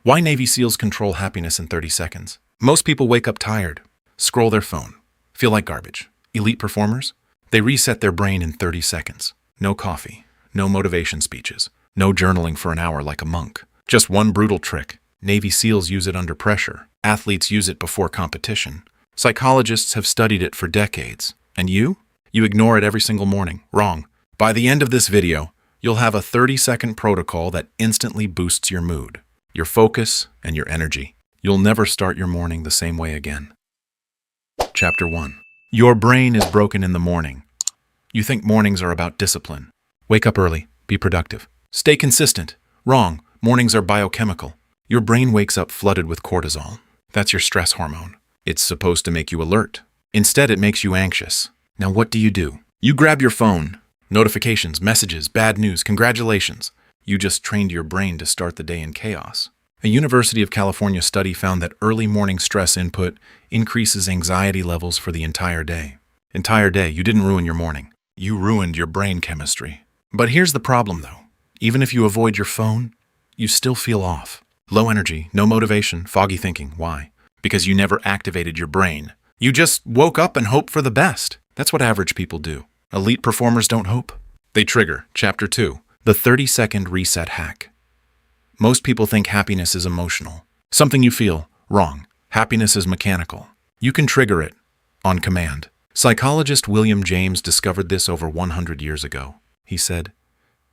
Why Navy SEALs control happiness in 30 seconds. Most people wake up tired, scroll their phone, feel like garbage. Elite performers? They reset their brain in 30 seconds. No coffee, no motivation speeches, no journaling for an hour like a monk. Just one brutal trick. Navy SEALs use it under pressure. Athletes use it before competition. Psychologists have studied it for decades. And you? You ignore it every single morning. Wrong. By the end of this video, you'll have a 30-second protocol that instantly boosts your mood, your focus, and your energy. You'll never start your morning the same way again. Chapter 1. Your brain is broken in the morning. You think mornings are about discipline. Wake up early. Be productive. Stay consistent. Wrong. Mornings are biochemical. Your brain wakes up flooded with cortisol. That's your stress hormone. It's supposed to make you alert. Instead, it makes you anxious. Now what do? You grab your phone. Notifications, messages, bad news, congratulations. You just trained your brain to start the day in chaos. A University of California study found that early morning stress input increases anxiety levels for the entire day. You didn't ruin your morning. You ruined your brain chemistry. But here's the problem though. Even if you avoid your phone, you still feel off. Low energy, no motivation, foggy thinking. Why? Because you never activated your brain. You just woke up and hoped for the best. That's what average people do. Elite performers don't hope. They trigger. Chapter 2. The 30-second reset hack. Most people think happiness is emotional. Something you feel. Wrong. Happiness is mechanical. You can trigger it on command. Psychologist William James discovered this over 100 years ago. He said,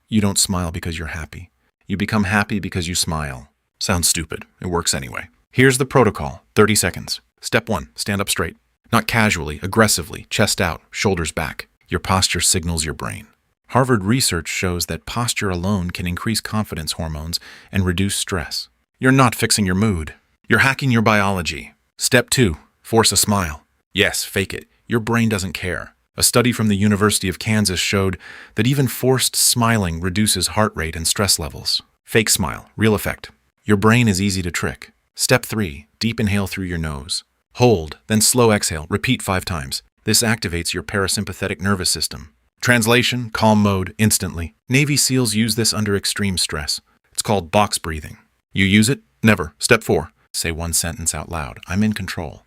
"You don't smile because you're happy. You become happy because you smile." Sounds stupid. It works anyway. Here's the protocol. 30 seconds. Step 1. Stand up straight. Not casually, aggressively, chest out, shoulders back. Your posture signals your brain. Harvard research shows that posture alone can increase confidence hormones and reduce stress. You're not fixing your mood. You're hacking your biology. Step 2. Force a smile. Yes, fake it. Your brain doesn't care. A study from the University of Kansas showed that even forced smiling reduces heart rate and stress levels. Fake smile. Real effect. Your brain is easy to trick. Step 3. Deep inhale through your nose. Hold, then slow exhale. Repeat 5 times. This activates your parasympathetic nervous system. Translation, calm mode, instantly. Navy SEALs use this under extreme stress. It's called box breathing. You use it? Never. Step 4. Say one sentence out loud. I'm in control.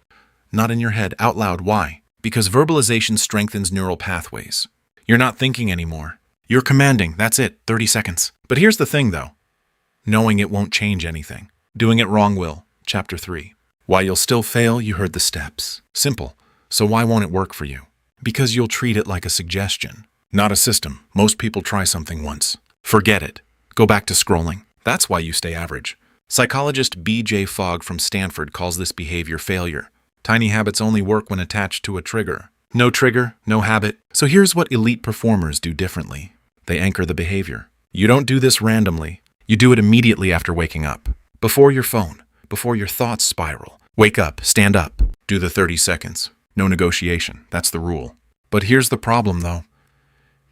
Not in your head, out loud. Why? Because verbalization strengthens neural pathways. You're not thinking anymore. You're commanding. That's it. 30 seconds. But here's the thing, though. Knowing it won't change anything. Doing it wrong will. Chapter 3. Why you'll still fail, you heard the steps. Simple. So why won't it work for you? Because you'll treat it like a suggestion, not a system. Most people try something once. Forget it. Go back to scrolling. That's why you stay average. Psychologist B.J. Fogg from Stanford calls this behavior failure. Tiny habits only work when attached to a trigger. No trigger, no habit. So here's what elite performers do differently. They anchor the behavior. You don't do this randomly. You do it immediately after waking up. Before your phone. Before your thoughts spiral. Wake up. Stand up. Do the 30 seconds. No negotiation. That's the rule. But here's the problem, though.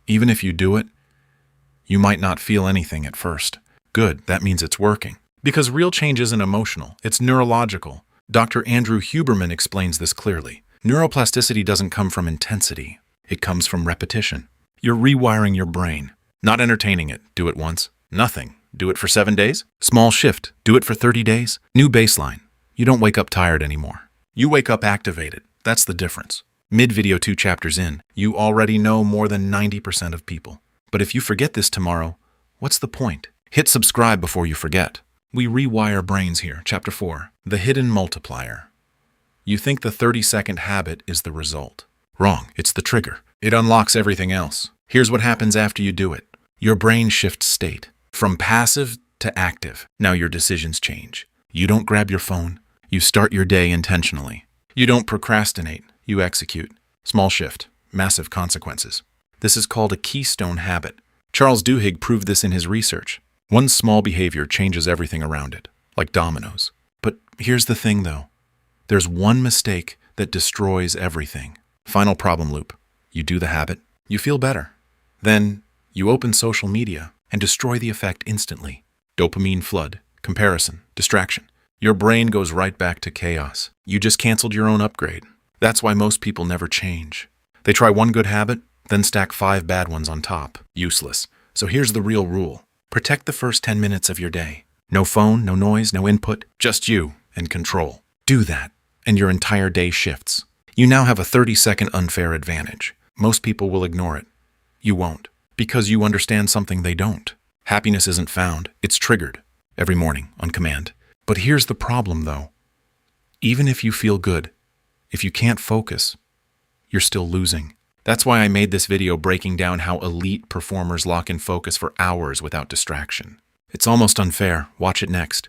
Even if you do it, you might not feel anything at first. Good. That means it's working. Because real change isn't emotional. It's neurological. Dr. Andrew Huberman explains this clearly. Neuroplasticity doesn't come from intensity. It comes from repetition. You're rewiring your brain. Not entertaining it. Do it once. Nothing. Do it for 7 days. Small shift. Do it for 30 days. New baseline. You don't wake up tired anymore. You wake up activated. That's the difference. Mid-video 2 chapters in, you already know more than 90% of people. But if you forget this tomorrow, what's the point? Hit subscribe before you forget. We rewire brains here. Chapter 4. The hidden multiplier. You think the 30-second habit is the result. Wrong. It's the trigger. It unlocks everything else. Here's what happens after you do it. Your brain shifts state. From passive to active. Now your decisions change. You don't grab your phone. You start your day intentionally. You don't procrastinate. You execute. Small shift. Massive consequences. This is called a keystone habit. Charles Duhigg proved this in his research. One small behavior changes everything around it, like dominoes. But here's the thing, though. There's one mistake that destroys everything. Final problem loop. You do the habit. You feel better. Then you open social media and destroy the effect instantly. Dopamine flood, comparison, distraction. Your brain goes right back to chaos. You just canceled your own upgrade. That's why most people never change. They try one good habit, then stack 5 bad ones on top. Useless. So here's the real rule. Protect the first 10 minutes of your day. No phone, no noise, no input, just you and control. Do that, and your entire day shifts. You now have a 30-second unfair advantage. Most people will ignore it. You won't, because you understand something they don't. Happiness isn't found, it's triggered. Every morning, on command. But here's the problem, though. Even if you feel good, if you can't focus, you're still losing. That's why I made this video breaking down how elite performers lock in focus for hours without distraction. It's almost unfair. Watch it next.